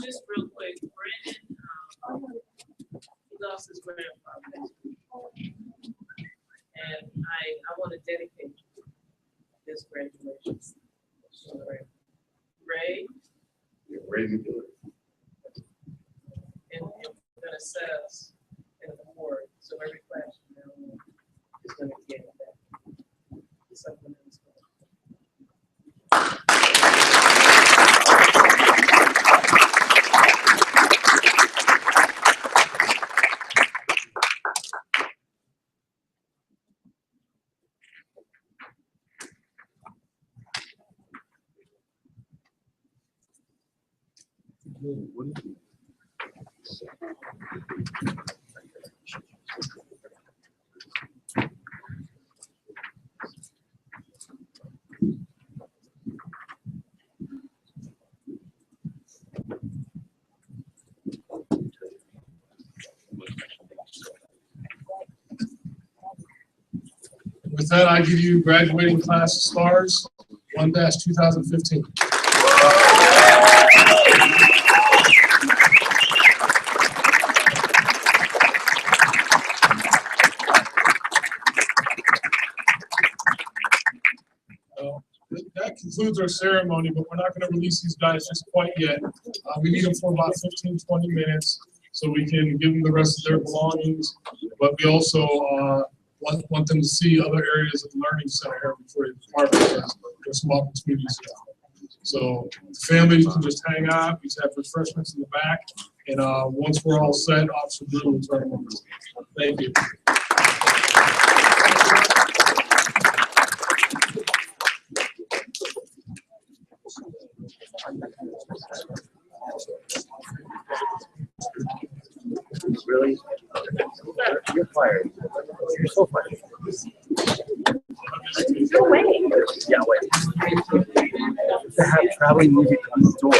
E: Just real quick, Brandon, he lost his grandfather. And I want to dedicate this graduation. So, Ray, and we're gonna set us in the board, so every class from now on is gonna get that. Something else.
A: With that, I give you graduating class stars, 1-2015. That concludes our ceremony, but we're not going to release these guys just quite yet. We need them for about 15-20 minutes so we can give them the rest of their belongings. But we also want them to see other areas of the learning center here before they depart, because there's some opportunities here. So the families can just hang out. We just have refreshments in the back. And once we're all set, Officer Brew will turn them over. Thank you.
I: Really? You're fired. You're so fired.
J: No way.
I: Yeah, wait. To have traveling music on the door.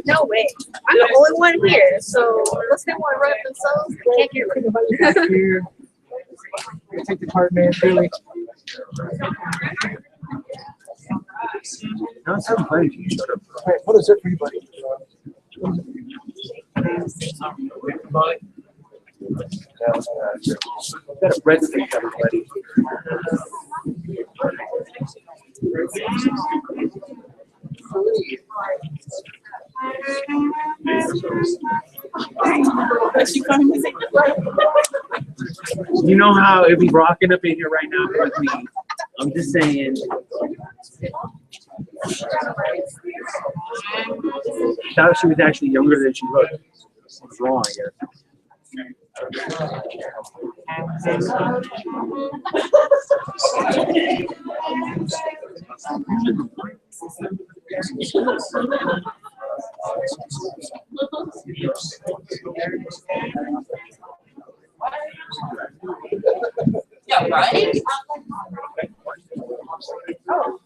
J: No way. I'm the only one here, so unless they want to run it themselves, they can't get rid of it.
I: Here. Take the card, man. Really. No, it's so funny. You shut up. All right, what is it for you, buddy? Polley? That was bad. Got a breadstick, everybody. You know how it'd be rocking up in here right now with me. I'm just saying. Thought she was actually younger than she looked. What's wrong, I guess.
J: Yeah, right? Oh.